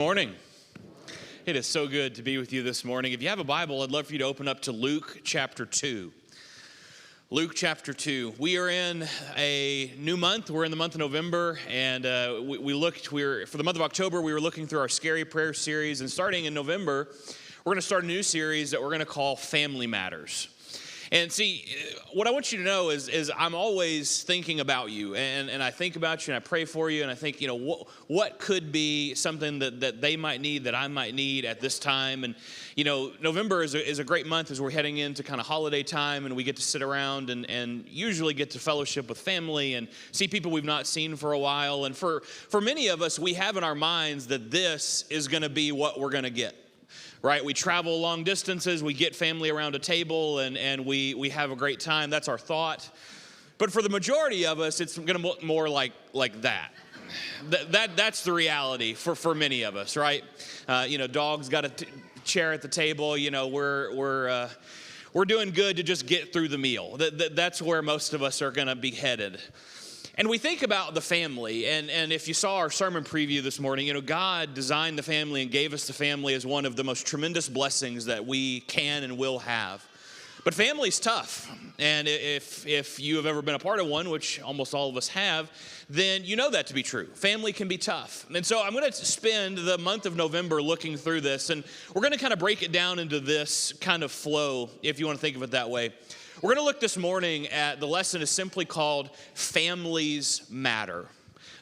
Morning. It is so good to be with you this morning. If you have a Bible, I'd love for you to open up to Luke chapter 2. Luke chapter 2. We are in a new month. We're in the month of November, and for the month of October, we were looking through our Scary Prayer series, and starting in November, we're going to start a new series that we're going to call Family Matters. And see, what I want you to know is I'm always thinking about you, and I think about you, and I pray for you, and I think, what could be something that they might need, that I might need at this time. And, November is a great month as we're heading into kind of holiday time, and we get to sit around and usually get to fellowship with family and see people we've not seen for a while. And for many of us, we have in our minds that this is going to be what we're going to get. Right? We travel long distances, we get family around a table, and we have a great time. That's our thought. But for the majority of us, it's going to look more like that. That's the reality for many of us, right? Dog's got a chair at the table. We're doing good to just get through the meal. That's where most of us are going to be headed. And we think about the family, and if you saw our sermon preview this morning, God designed the family and gave us the family as one of the most tremendous blessings that we can and will have. But family's tough, and if you have ever been a part of one, which almost all of us have, then you know that to be true. Family can be tough. And so I'm going to spend the month of November looking through this, and we're going to kind of break it down into this kind of flow, if you want to think of it that way. We're going to look this morning at the lesson is simply called Families Matter.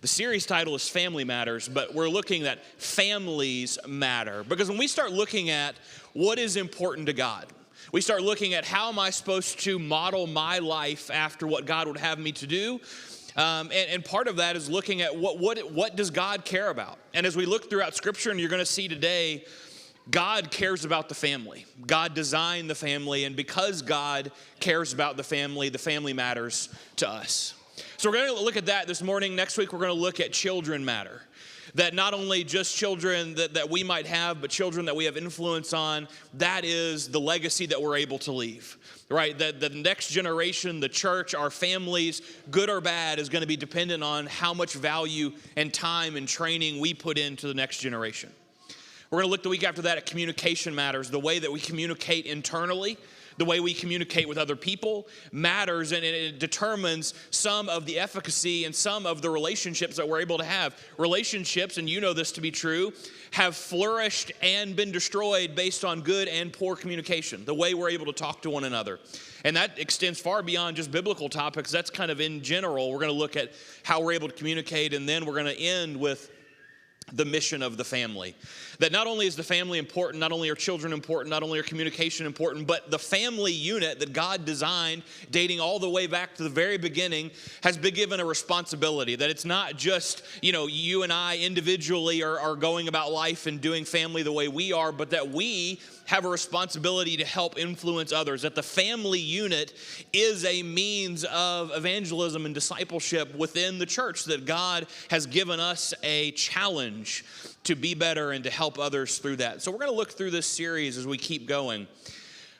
The series title is Family Matters, but we're looking at families matter. Because when we start looking at what is important to God, we start looking at how am I supposed to model my life after what God would have me to do. And part of that is looking at what does God care about. And as we look throughout Scripture, and you're going to see today, God cares about the family. God designed the family, and because God cares about the family matters to us. So we're going to look at that this morning. Next week, we're going to look at children matter. That not only just children that we might have, but children that we have influence on, that is the legacy that we're able to leave, right? That the next generation, the church, our families, good or bad, is going to be dependent on how much value and time and training we put into the next generation. We're going to look the week after that at communication matters. The way that we communicate internally, the way we communicate with other people matters, and it determines some of the efficacy and some of the relationships that we're able to have. Relationships, and you know this to be true, have flourished and been destroyed based on good and poor communication, the way we're able to talk to one another. And that extends far beyond just biblical topics. That's kind of in general. We're going to look at how we're able to communicate, and then we're going to end with the mission of the family. That not only is the family important, not only are children important, not only are communication important, but the family unit that God designed, dating all the way back to the very beginning, has been given a responsibility. That it's not just, you and I individually are going about life and doing family the way we are, but that we have a responsibility to help influence others. That the family unit is a means of evangelism and discipleship within the church. That God has given us a challenge to be better and to help others through that. So we're going to look through this series as we keep going.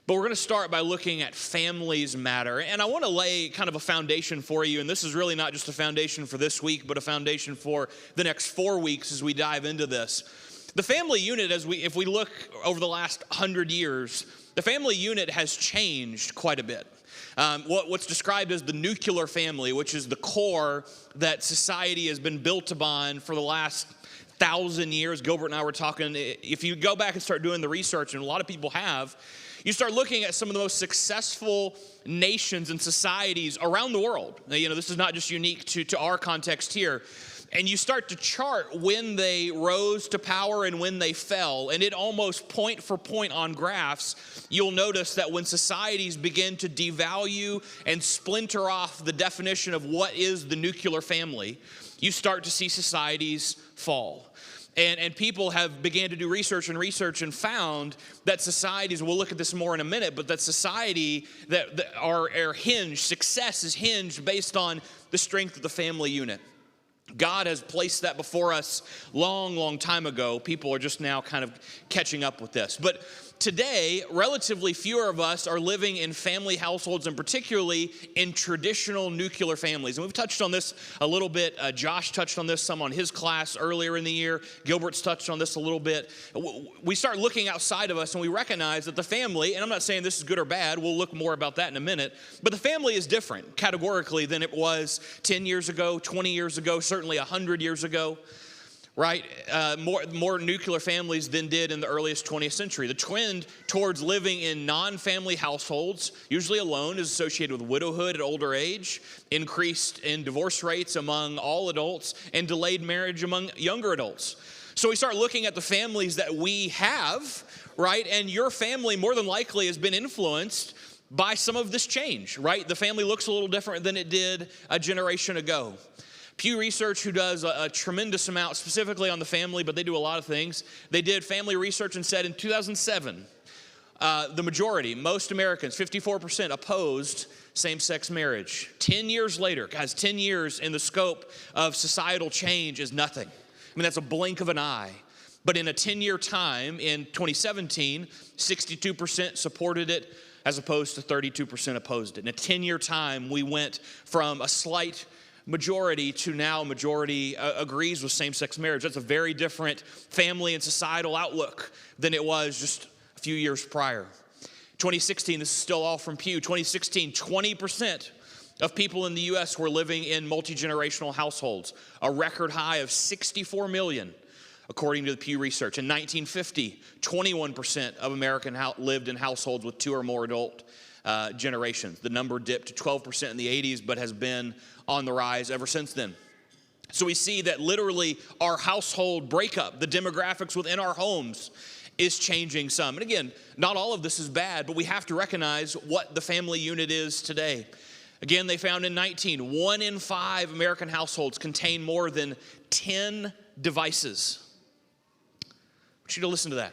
But we're going to start by looking at families matter. And I want to lay kind of a foundation for you. And this is really not just a foundation for this week, but a foundation for the next 4 weeks as we dive into this. The family unit, if we look over the last 100 years, the family unit has changed quite a bit. What's described as the nuclear family, which is the core that society has been built upon for the last 1,000 years. Gilbert and I were talking, if you go back and start doing the research, and a lot of people have, you start looking at some of the most successful nations and societies around the world. Now, this is not just unique to our context here. And you start to chart when they rose to power and when they fell. And it almost point for point on graphs, you'll notice that when societies begin to devalue and splinter off the definition of what is the nuclear family, you start to see societies fall. And people have began to do research and found that societies, we'll look at this more in a minute, but that society that are hinged, success is hinged based on the strength of the family unit. God has placed that before us long time ago. People are just now kind of catching up with this. But today, relatively fewer of us are living in family households, and particularly in traditional nuclear families. And we've touched on this a little bit. Josh touched on this some on his class earlier in the year. Gilbert's touched on this a little bit. We start looking outside of us, and we recognize that the family, and I'm not saying this is good or bad, we'll look more about that in a minute, but the family is different categorically than it was 10 years ago, 20 years ago, certainly 100 years ago. Right? More nuclear families than did in the earliest 20th century. The trend towards living in non-family households, usually alone, is associated with widowhood at older age, increased in divorce rates among all adults, and delayed marriage among younger adults. So we start looking at the families that we have, right? And your family more than likely has been influenced by some of this change, right? The family looks a little different than it did a generation ago. Pew Research, who does a tremendous amount specifically on the family, but they do a lot of things. They did family research and said in 2007, the majority, most Americans, 54% opposed same-sex marriage. 10 years later, guys, 10 years in the scope of societal change is nothing. I mean, that's a blink of an eye. But in a 10-year time, in 2017, 62% supported it as opposed to 32% opposed it. In a 10-year time, we went from a slight majority to now majority agrees with same-sex marriage. That's a very different family and societal outlook than it was just a few years prior. 2016, this is still all from Pew. 2016, 20% of people in the U.S. were living in multi-generational households, a record high of 64 million, according to the Pew Research. In 1950, 21% of Americans lived in households with two or more adult generations. The number dipped to 12% in the 80s, but has been on the rise ever since then. So we see that literally our household breakup, the demographics within our homes, is changing some. And again, not all of this is bad, but we have to recognize what the family unit is today. Again, they found in 1 in 5 American households contain more than 10 devices. I want you to listen to that.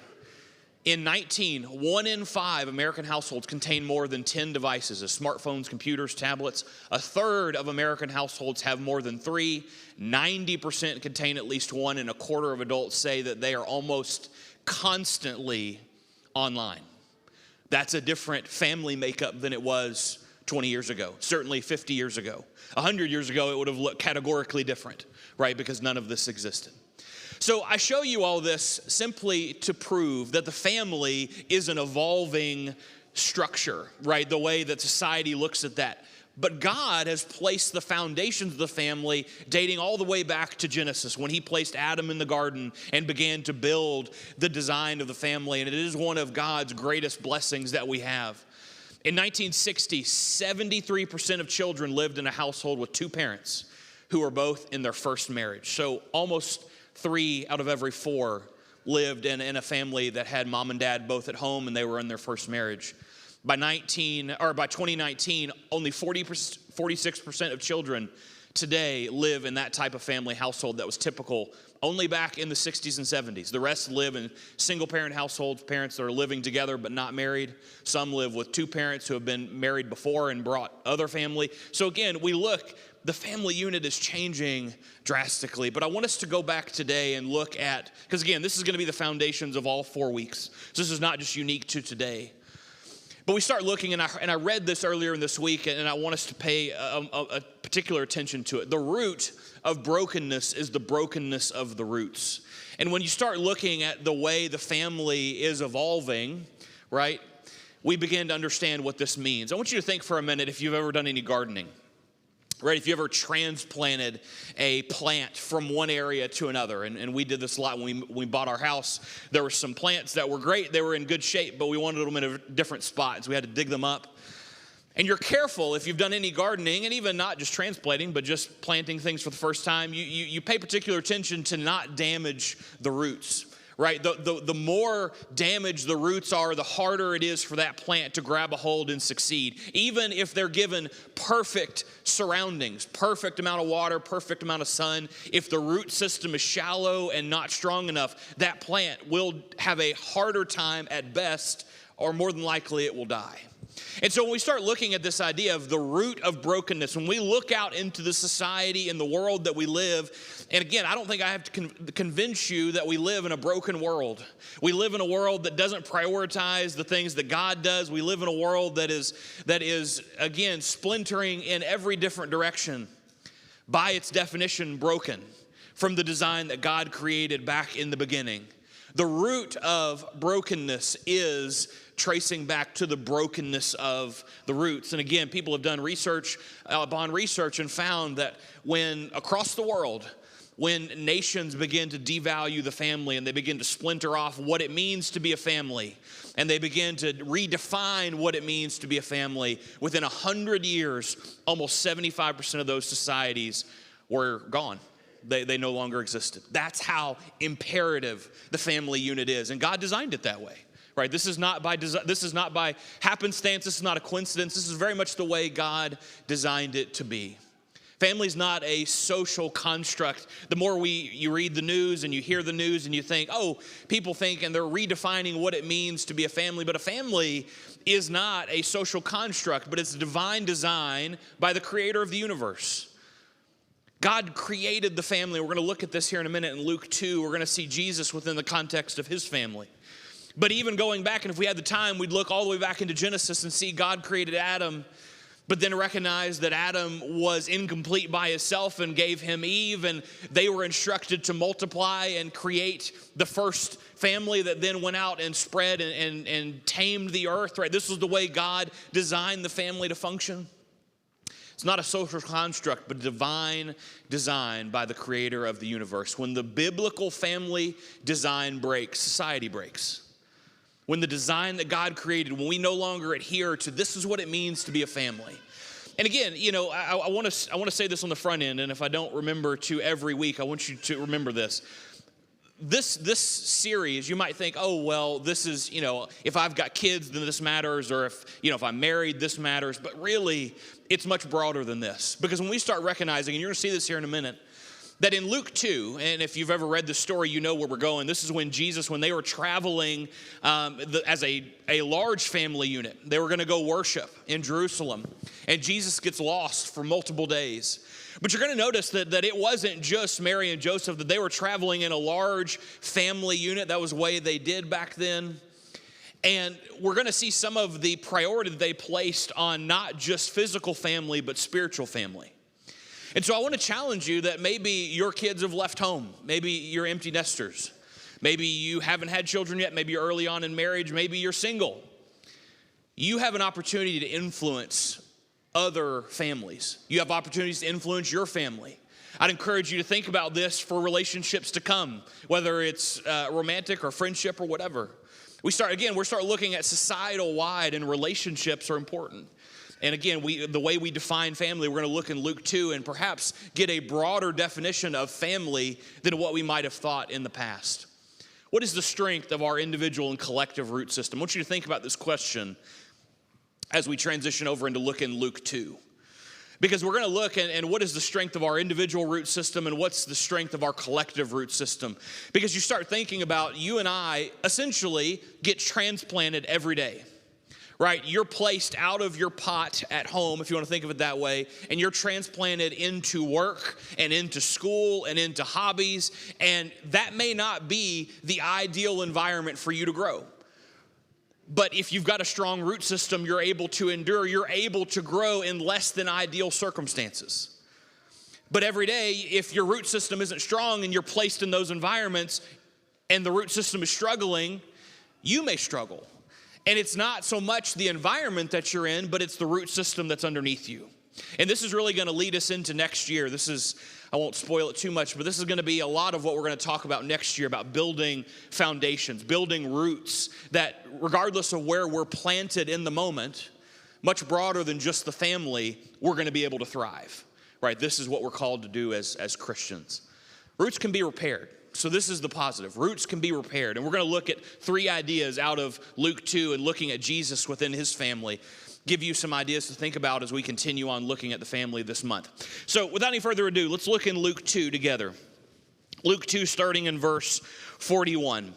In 1 in 5 American households contain more than 10 devices, as smartphones, computers, tablets. A third of American households have more than 3. 90% contain at least one, and a quarter of adults say that they are almost constantly online. That's a different family makeup than it was 20 years ago, certainly 50 years ago. 100 years ago, it would have looked categorically different, right? Because none of this existed. So I show you all this simply to prove that the family is an evolving structure, right? The way that society looks at that. But God has placed the foundations of the family dating all the way back to Genesis, when he placed Adam in the garden and began to build the design of the family. And it is one of God's greatest blessings that we have. In 1960, 73% of children lived in a household with two parents who were both in their first marriage. So almost 3 out of every 4 lived in a family that had mom and dad both at home and they were in their first marriage. By 2019, only 46% of children today live in that type of family household that was typical only back in the 60s and 70s. The rest live in single-parent households, parents that are living together but not married. Some live with 2 parents who have been married before and brought other family. So again, we look, the family unit is changing drastically. But I want us to go back today and look at, because again, this is going to be the foundations of all 4 weeks. So this is not just unique to today. But we start looking, and I read this earlier in this week, and I want us to pay a particular attention to it. The root of brokenness is the brokenness of the roots. And when you start looking at the way the family is evolving, right, we begin to understand what this means. I want you to think for a minute if you've ever done any gardening. Right, if you ever transplanted a plant from one area to another, and we did this a lot when we bought our house. There were some plants that were great, they were in good shape, but we wanted them in a different spot, so we had to dig them up. And you're careful if you've done any gardening, and even not just transplanting, but just planting things for the first time, you pay particular attention to not damage the roots. Right, the more damaged the roots are, the harder it is for that plant to grab a hold and succeed. Even if they're given perfect surroundings, perfect amount of water, perfect amount of sun, if the root system is shallow and not strong enough, that plant will have a harder time at best, or more than likely it will die. And so when we start looking at this idea of the root of brokenness, when we look out into the society and the world that we live, and again, I don't think I have to convince you that we live in a broken world. We live in a world that doesn't prioritize the things that God does. We live in a world that is again, splintering in every different direction. By its definition, broken from the design that God created back in the beginning. The root of brokenness is tracing back to the brokenness of the roots. And again, people have done research upon research and found that when across the world, when nations begin to devalue the family and they begin to splinter off what it means to be a family, and they begin to redefine what it means to be a family, within 100 years, almost 75% of those societies were gone. They no longer existed. That's how imperative the family unit is. And God designed it that way, right? This is not by happenstance. This is not a coincidence. This is very much the way God designed it to be. Family's not a social construct. The more you read the news and you hear the news and you think, oh, people think, and they're redefining what it means to be a family. But a family is not a social construct, but it's a divine design by the creator of the universe. God created the family. We're going to look at this here in a minute in Luke 2. We're going to see Jesus within the context of his family. But even going back, and if we had the time, we'd look all the way back into Genesis and see God created Adam, but then recognize that Adam was incomplete by himself and gave him Eve, and they were instructed to multiply and create the first family that then went out and spread and tamed the earth, right? This was the way God designed the family to function. It's not a social construct, but divine design by the creator of the universe. When the biblical family design breaks, society breaks. When the design that God created, when we no longer adhere to this is what it means to be a family. And again, you know, I want to say this on the front end, and if I don't remember to every week, I want you to remember this. This series, you might think, oh, well, this is, you know, if I've got kids, then this matters, or if I'm married, this matters. But really, it's much broader than this. Because when we start recognizing, and you're going to see this here in a minute, that in Luke 2, and if you've ever read the story, you know where we're going. This is when Jesus, when they were traveling as a large family unit, they were going to go worship in Jerusalem. And Jesus gets lost for multiple days. But you're going to notice that it wasn't just Mary and Joseph, that they were traveling in a large family unit. That was the way they did back then. And we're going to see some of the priority that they placed on not just physical family, but spiritual family. And so I want to challenge you that maybe your kids have left home. Maybe you're empty nesters. Maybe you haven't had children yet. Maybe you're early on in marriage. Maybe you're single. You have an opportunity to influence other families. You have opportunities to influence your family. I'd encourage you to think about this for relationships to come, whether it's romantic or friendship or whatever. We're looking at societal wide, and relationships are important. And again, the way we define family, we're going to look in Luke 2 and perhaps get a broader definition of family than what we might have thought in the past. What is the strength of our individual and collective root system? I want you to think about this question as we transition over into look in Luke 2. Because we're going to look and what is the strength of our individual root system and what's the strength of our collective root system. Because you start thinking about you and I essentially get transplanted every day. Right? You're placed out of your pot at home, if you want to think of it that way, and you're transplanted into work and into school and into hobbies, and that may not be the ideal environment for you to grow. But if you've got a strong root system, you're able to endure, you're able to grow in less than ideal circumstances. But every day, if your root system isn't strong and you're placed in those environments and the root system is struggling, you may struggle. And it's not so much the environment that you're in, but it's the root system that's underneath you. And this is really going to lead us into next year. I won't spoil it too much, but this is going to be a lot of what we're going to talk about next year, about building foundations, building roots that regardless of where we're planted in the moment, much broader than just the family, we're going to be able to thrive, right? This is what we're called to do as Christians. Roots can be repaired. So this is the positive. Roots can be repaired. And we're going to look at 3 ideas out of Luke 2 and looking at Jesus within his family. Give you some ideas to think about as we continue on looking at the family this month. So without any further ado, let's look in Luke 2 together. Luke 2 starting in verse 41.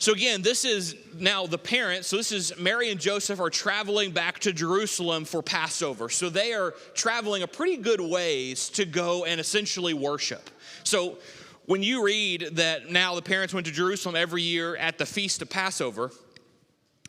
So again, this is now the parents. So this is Mary and Joseph are traveling back to Jerusalem for Passover. So they are traveling a pretty good ways to go and essentially worship. So when you read that now the parents went to Jerusalem every year at the feast of Passover,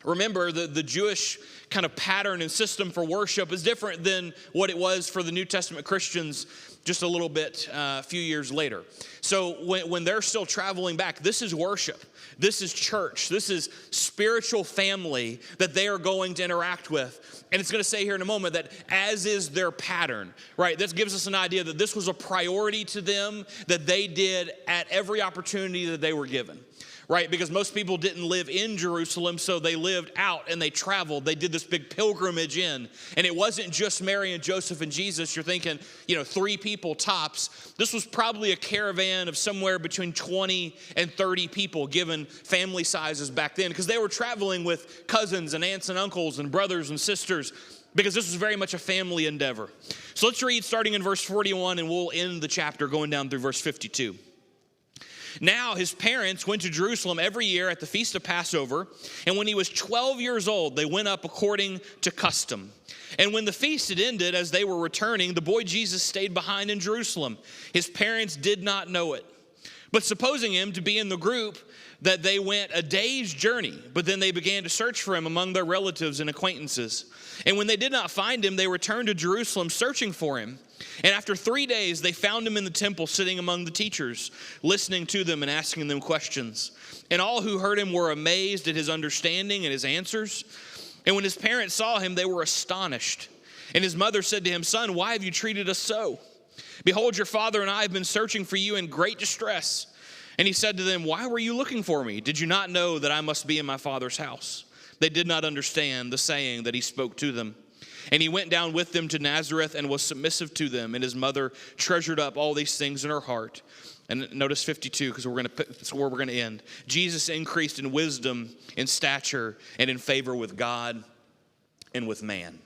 remember the Jewish kind of pattern and system for worship is different than what it was for the New Testament Christians just a little bit a few years later. So when they're still traveling back, this is worship. This is church. This is spiritual family that they are going to interact with. And it's going to say here in a moment that as is their pattern, right? This gives us an idea that this was a priority to them that they did at every opportunity that they were given. Right, because most people didn't live in Jerusalem, so they lived out and they traveled. They did this big pilgrimage in. And it wasn't just Mary and Joseph and Jesus. You're thinking, 3 people tops. This was probably a caravan of somewhere between 20 and 30 people, given family sizes back then, because they were traveling with cousins and aunts and uncles and brothers and sisters, because this was very much a family endeavor. So let's read starting in verse 41, and we'll end the chapter going down through verse 52. Now his parents went to Jerusalem every year at the feast of Passover, and when he was 12 years old, they went up according to custom. And when the feast had ended, as they were returning, the boy Jesus stayed behind in Jerusalem. His parents did not know it, but supposing him to be in the group, that they went a day's journey, but then they began to search for him among their relatives and acquaintances. And when they did not find him, they returned to Jerusalem searching for him. And after 3 days, they found him in the temple sitting among the teachers, listening to them and asking them questions. And all who heard him were amazed at his understanding and his answers. And when his parents saw him, they were astonished. And his mother said to him, "Son, why have you treated us so? Behold, your father and I have been searching for you in great distress." And he said to them, "Why were you looking for me? Did you not know that I must be in my father's house?" They did not understand the saying that he spoke to them. And he went down with them to Nazareth and was submissive to them. And his mother treasured up all these things in her heart. And notice 52, because that's where we're going to end. Jesus increased in wisdom, in stature, and in favor with God and with man.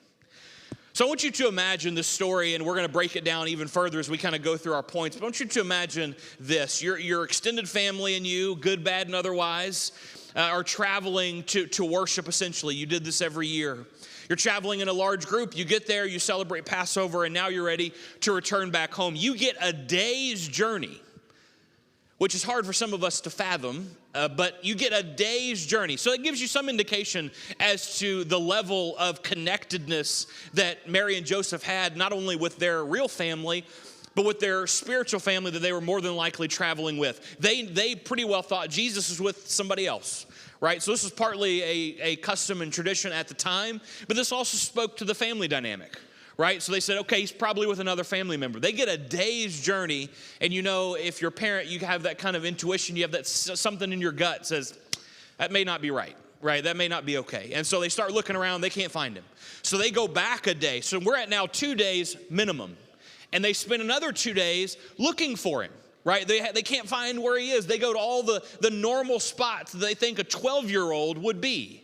So I want you to imagine this story, and we're going to break it down even further as we kind of go through our points. But I want you to imagine this. Your extended family and you, good, bad, and otherwise, are traveling to worship essentially. You did this every year. You're traveling in a large group. You get there, you celebrate Passover, and now you're ready to return back home. You get a day's journey, which is hard for some of us to fathom, but you get a day's journey. So it gives you some indication as to the level of connectedness that Mary and Joseph had, not only with their real family, but with their spiritual family that they were more than likely traveling with. They pretty well thought Jesus was with somebody else, right? So this was partly a custom and tradition at the time, but this also spoke to the family dynamic, right? So they said, okay, he's probably with another family member. They get a day's journey, and if you're a parent, you have that kind of intuition, you have that something in your gut says, that may not be right, that may not be okay. And so they start looking around, they can't find him. So they go back a day. So we're at now 2 days minimum. And they spend another 2 days looking for him, right? They can't find where he is. They go to all the normal spots that they think a 12-year-old would be.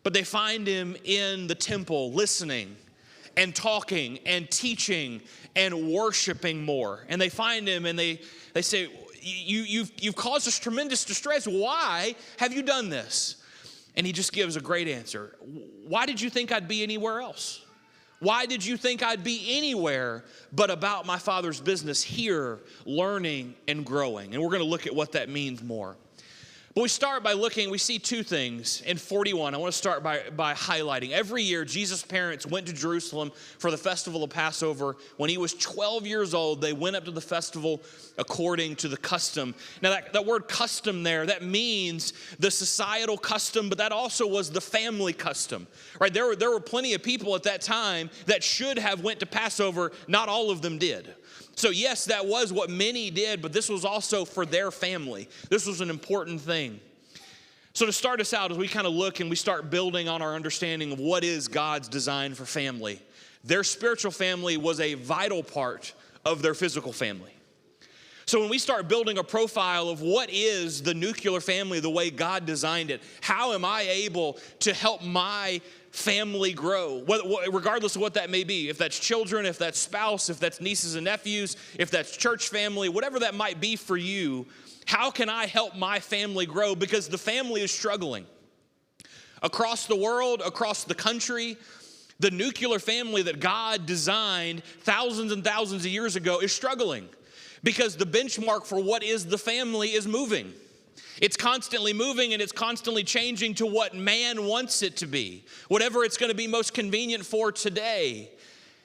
But they find him in the temple listening and talking and teaching and worshiping more. And they find him and they say, you've caused us tremendous distress. Why have you done this? And he just gives a great answer. Why did you think I'd be anywhere else? Why did you think I'd be anywhere but about my Father's business here, learning and growing? And we're going to look at what that means more. But we start by we see 2 things in 41. I want to start by highlighting. Every year, Jesus' parents went to Jerusalem for the festival of Passover. When he was 12 years old, they went up to the festival according to the custom. Now, that word custom there, that means the societal custom, but that also was the family custom, right? There were plenty of people at that time that should have went to Passover. Not all of them did. So yes, that was what many did, but this was also for their family. This was an important thing. So to start us out, as we kind of look and we start building on our understanding of what is God's design for family, their spiritual family was a vital part of their physical family. So when we start building a profile of what is the nuclear family, the way God designed it, how am I able to help my family grow, regardless of what that may be, if that's children, if that's spouse, if that's nieces and nephews, if that's church family, whatever that might be for you, How can I help my family grow? Because the family is struggling. Across the world, across the country, the nuclear family that God designed thousands and thousands of years ago is struggling because the benchmark for what is the family is moving. It's constantly moving and it's constantly changing to what man wants it to be, whatever it's going to be most convenient for today.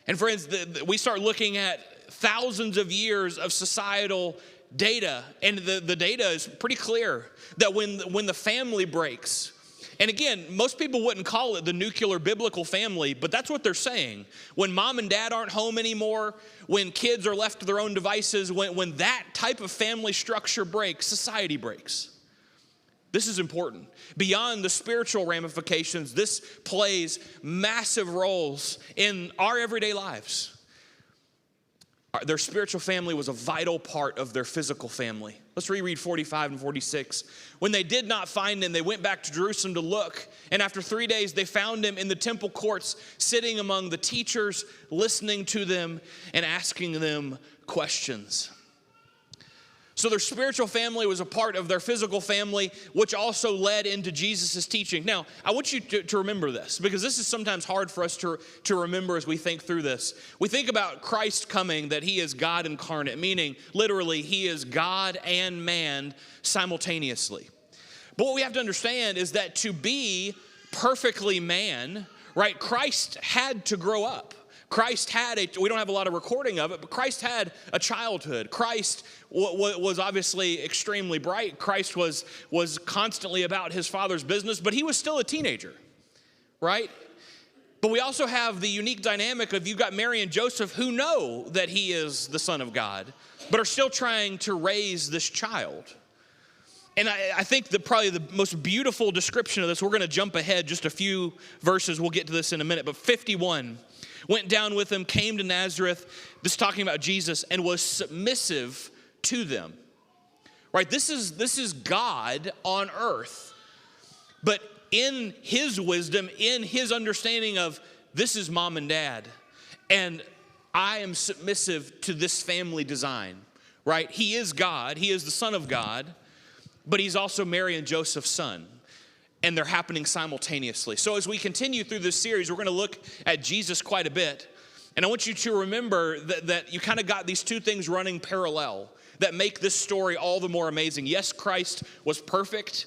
And friends, we start looking at thousands of years of societal data, and the data is pretty clear that when the family breaks, and again, most people wouldn't call it the nuclear biblical family, but that's what they're saying. When mom and dad aren't home anymore, when kids are left to their own devices, when that type of family structure breaks, society breaks. This is important. Beyond the spiritual ramifications, this plays massive roles in our everyday lives. Their spiritual family was a vital part of their physical family. Let's reread 45 and 46. When they did not find him, they went back to Jerusalem to look. And after 3 days, they found him in the temple courts, sitting among the teachers, listening to them and asking them questions. So their spiritual family was a part of their physical family, which also led into Jesus' teaching. Now, I want you to remember this, because this is sometimes hard for us to remember as we think through this. We think about Christ coming, that he is God incarnate, meaning literally he is God and man simultaneously. But what we have to understand is that to be perfectly man, right, Christ had to grow up. Christ had we don't have a lot of recording of it, but Christ had a childhood. Christ was obviously extremely bright. Christ was constantly about his Father's business, but he was still a teenager, right? But we also have the unique dynamic of you've got Mary and Joseph who know that he is the Son of God, but are still trying to raise this child. And I think that probably the most beautiful description of this, we're going to jump ahead just a few verses. We'll get to this in a minute, but 51. Went down with them, came to Nazareth, this is talking about Jesus, and was submissive to them. Right? This is God on earth. But in his wisdom, in his understanding of this is mom and dad, and I am submissive to this family design. Right? He is God, he is the Son of God, but he's also Mary and Joseph's son. And they're happening simultaneously. So as we continue through this series, we're going to look at Jesus quite a bit. And I want you to remember that you kind of got these two things running parallel that make this story all the more amazing. Yes, Christ was perfect,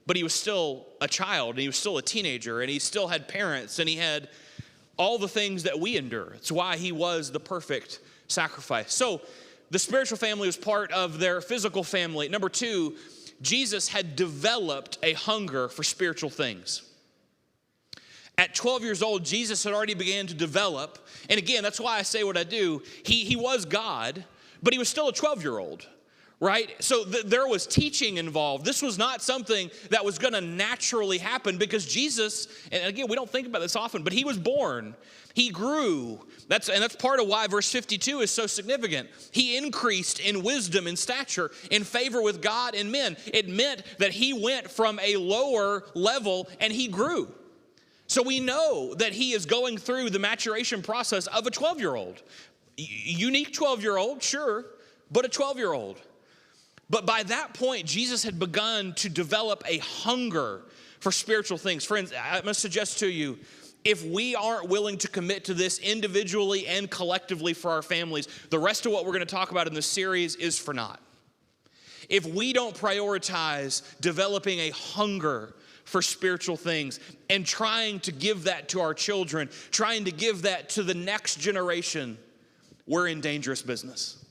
but he was still a child, and he was still a teenager, and he still had parents, and he had all the things that we endure. It's why he was the perfect sacrifice. So the spiritual family was part of their physical family. Number two, Jesus had developed a hunger for spiritual things. At 12 years old, Jesus had already began to develop, and again, that's why I say what I do. He was God, but he was still a 12-year-old, right? So there was teaching involved. This was not something that was going to naturally happen because Jesus, and again, we don't think about this often, but he was born. He grew. That's part of why verse 52 is so significant. He increased in wisdom and stature, in favor with God and men. It meant that he went from a lower level and he grew. So we know that he is going through the maturation process of a 12-year-old. Unique 12-year-old, sure, but a 12-year-old. But by that point, Jesus had begun to develop a hunger for spiritual things. Friends, I must suggest to you, if we aren't willing to commit to this individually and collectively for our families, the rest of what we're going to talk about in this series is for naught. If we don't prioritize developing a hunger for spiritual things and trying to give that to our children, trying to give that to the next generation, we're in dangerous business.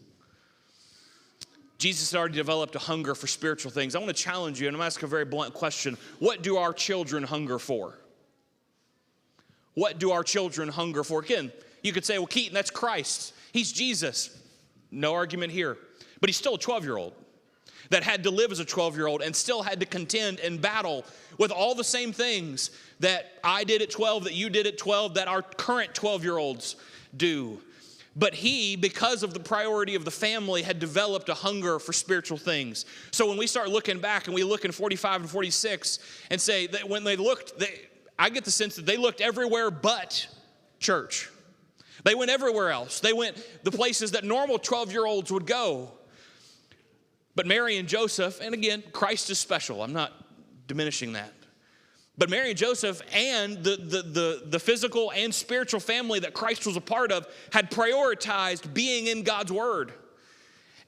Jesus had already developed a hunger for spiritual things. I want to challenge you, and I'm asking a very blunt question. What do our children hunger for? What do our children hunger for? Again, you could say, well, Keaton, that's Christ. He's Jesus. No argument here. But he's still a 12-year-old that had to live as a 12-year-old and still had to contend and battle with all the same things that I did at 12, that you did at 12, that our current 12-year-olds do. But he, because of the priority of the family, had developed a hunger for spiritual things. So when we start looking back and we look in 45 and 46 and say that when they looked, I get the sense that they looked everywhere but church. They went everywhere else. They went the places that normal 12-year-olds would go. But Mary and Joseph, and again, Christ is special. I'm not diminishing that. But Mary and Joseph and the physical and spiritual family that Christ was a part of had prioritized being in God's word.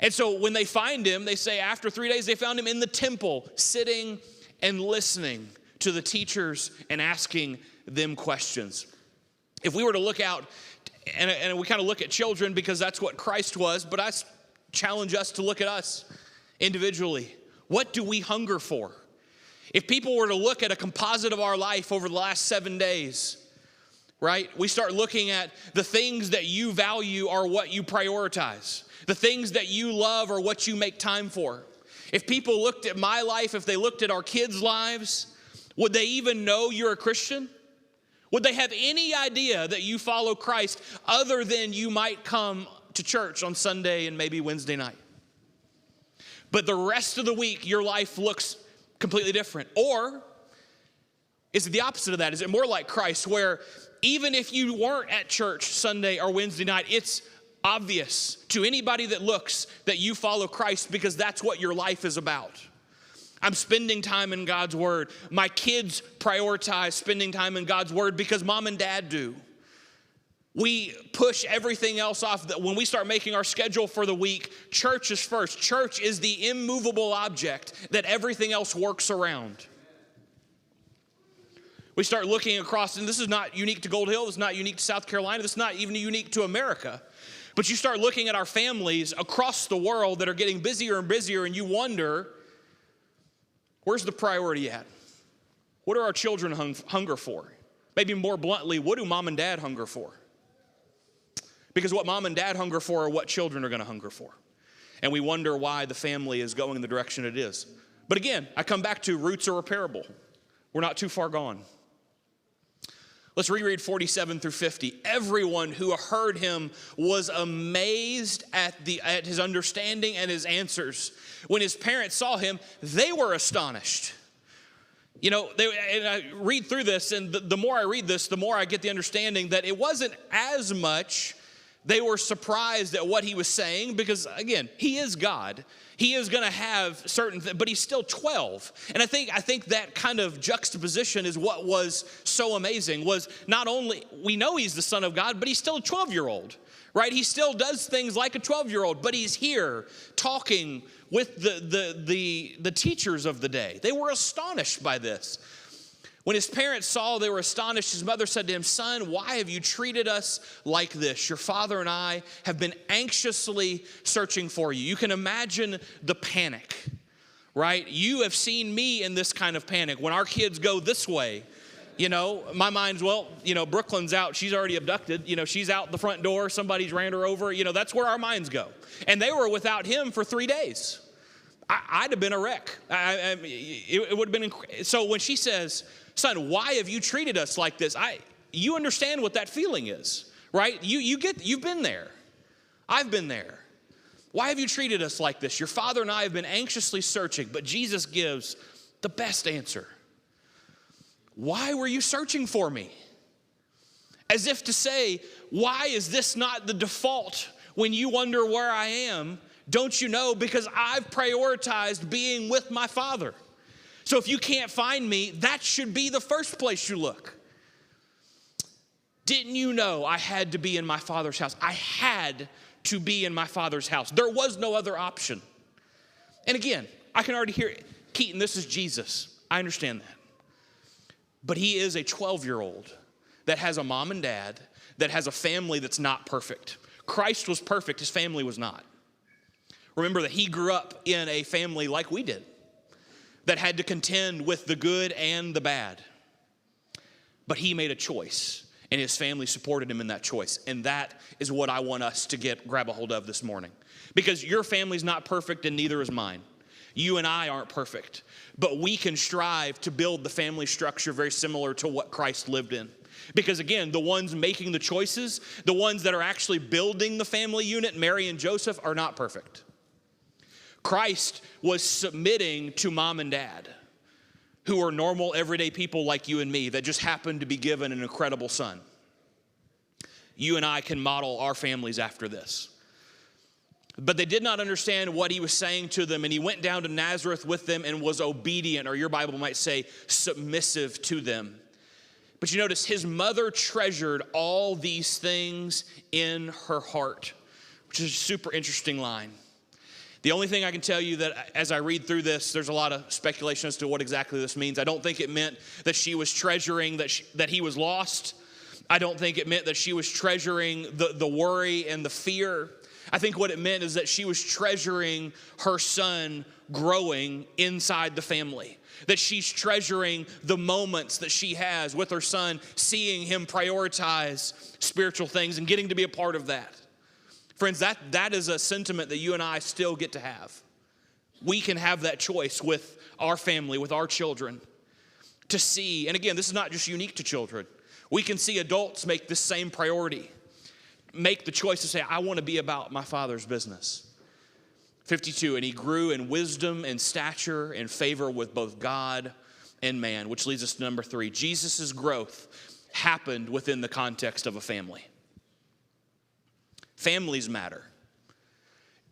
And so when they find him, they say after 3 days, they found him in the temple, sitting and listening to the teachers and asking them questions. If we were to look out, and we kind of look at children because that's what Christ was, but I challenge us to look at us individually. What do we hunger for? If people were to look at a composite of our life over the last 7 days, right? We start looking at the things that you value are what you prioritize. The things that you love are what you make time for. If people looked at my life, if they looked at our kids' lives, would they even know you're a Christian? Would they have any idea that you follow Christ other than you might come to church on Sunday and maybe Wednesday night? But the rest of the week, your life looks completely different. Or is it the opposite of that? Is it more like Christ, where even if you weren't at church Sunday or Wednesday night, it's obvious to anybody that looks that you follow Christ because that's what your life is about? I'm spending time in God's word. My kids prioritize spending time in God's word because mom and dad do. We push everything else off. That when we start making our schedule for the week, church is first. Church is the immovable object that everything else works around. We start looking across, and this is not unique to Gold Hill. This is not unique to South Carolina. This is not even unique to America. But you start looking at our families across the world that are getting busier and busier, and you wonder, where's the priority at? What do our children hunger for? Maybe more bluntly, what do mom and dad hunger for? Because what mom and dad hunger for are what children are going to hunger for. And we wonder why the family is going the direction it is. But again, I come back to roots are repairable. We're not too far gone. Let's reread 47 through 50. Everyone who heard him was amazed at his understanding and his answers. When his parents saw him, they were astonished. You know, and I read through this, and the more I read this, the more I get the understanding that it wasn't as much they were surprised at what he was saying, because again, he is God. He is going to have certain things, but he's still 12. And I think that kind of juxtaposition is what was so amazing, was not only, we know he's the Son of God, but he's still a 12-year-old, right? He still does things like a 12-year-old, but he's here talking with the teachers of the day. They were astonished by this. When his parents saw, they were astonished. His mother said to him, "Son, why have you treated us like this? Your father and I have been anxiously searching for you." You can imagine the panic, right? You have seen me in this kind of panic. When our kids go this way, you know, my mind's, well, you know, Brooklyn's out. She's already abducted. You know, she's out the front door. Somebody's ran her over. You know, that's where our minds go. And they were without him for 3 days. I'd have been a wreck. It would have been. So when she says, "Son, why have you treated us like this?" You understand what that feeling is, right? You've been there. I've been there. Why have you treated us like this? Your father and I have been anxiously searching, but Jesus gives the best answer. Why were you searching for me? As if to say, why is this not the default when you wonder where I am? Don't you know? Because I've prioritized being with my Father. So if you can't find me, that should be the first place you look. Didn't you know I had to be in my Father's house? I had to be in my Father's house. There was no other option. And again, I can already hear it. Keaton, this is Jesus. I understand that. But he is a 12-year-old that has a mom and dad, that has a family that's not perfect. Christ was perfect. His family was not. Remember that he grew up in a family like we did, that had to contend with the good and the bad. But he made a choice, and his family supported him in that choice. And that is what I want us to grab a hold of this morning. Because your family's not perfect, and neither is mine. You and I aren't perfect. But we can strive to build the family structure very similar to what Christ lived in. Because again, the ones making the choices, the ones that are actually building the family unit, Mary and Joseph, are not perfect. Christ was submitting to mom and dad, who are normal, everyday people like you and me that just happened to be given an incredible son. You and I can model our families after this. But they did not understand what he was saying to them, and he went down to Nazareth with them and was obedient, or your Bible might say submissive to them. But you notice his mother treasured all these things in her heart, which is a super interesting line. The only thing I can tell you that as I read through this, there's a lot of speculation as to what exactly this means. I don't think it meant that she was treasuring that he was lost. I don't think it meant that she was treasuring the worry and the fear. I think what it meant is that she was treasuring her son growing inside the family. That she's treasuring the moments that she has with her son, seeing him prioritize spiritual things and getting to be a part of that. Friends, that is a sentiment that you and I still get to have. We can have that choice with our family, with our children, to see, and again, this is not just unique to children. We can see adults make this same priority, make the choice to say, I want to be about my Father's business. 52, and he grew in wisdom and stature and favor with both God and man, which leads us to number 3. Jesus' growth happened within the context of a family. Families matter.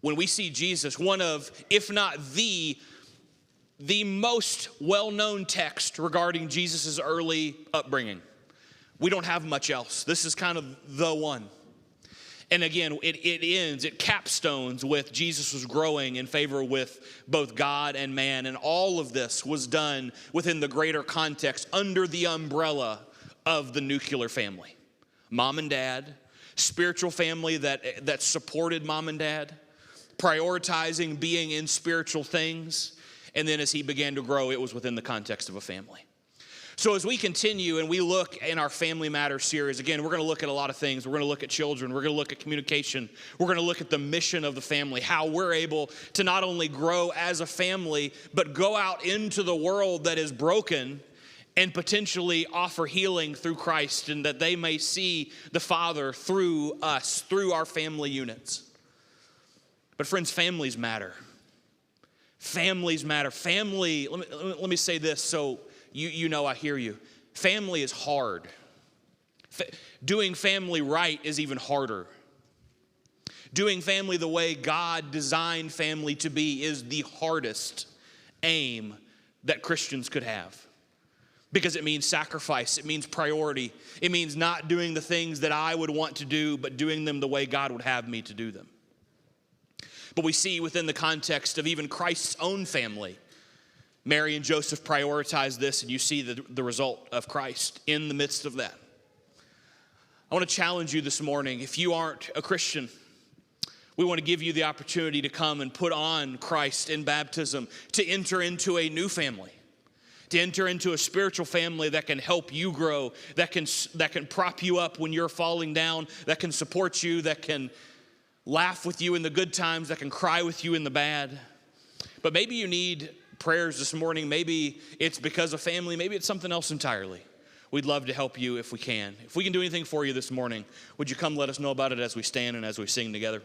When we see Jesus, one of, if not the most well-known text regarding Jesus' early upbringing. We don't have much else. This is kind of the one. And again, it capstones with Jesus was growing in favor with both God and man. And all of this was done within the greater context under the umbrella of the nuclear family. Mom and dad, spiritual family that supported mom and dad, prioritizing being in spiritual things. And then as he began to grow, it was within the context of a family. So as we continue and we look in our Family Matters series, again, we're going to look at a lot of things. We're going to look at children. We're going to look at communication. We're going to look at the mission of the family, how we're able to not only grow as a family, but go out into the world that is broken and potentially offer healing through Christ, and that they may see the Father through us, through our family units. But friends, families matter. Families matter. Family, let me say this so you know I hear you. Family is hard. Doing family right is even harder. Doing family the way God designed family to be is the hardest aim that Christians could have. Because it means sacrifice, it means priority. It means not doing the things that I would want to do, but doing them the way God would have me to do them. But we see within the context of even Christ's own family, Mary and Joseph prioritized this, and you see the result of Christ in the midst of that. I want to challenge you this morning. If you aren't a Christian, we want to give you the opportunity to come and put on Christ in baptism, to enter into a new family, to enter into a spiritual family that can help you grow, that can prop you up when you're falling down, that can support you, that can laugh with you in the good times, that can cry with you in the bad. But maybe you need prayers this morning. Maybe it's because of family. Maybe it's something else entirely. We'd love to help you if we can. If we can do anything for you this morning, would you come let us know about it as we stand and as we sing together?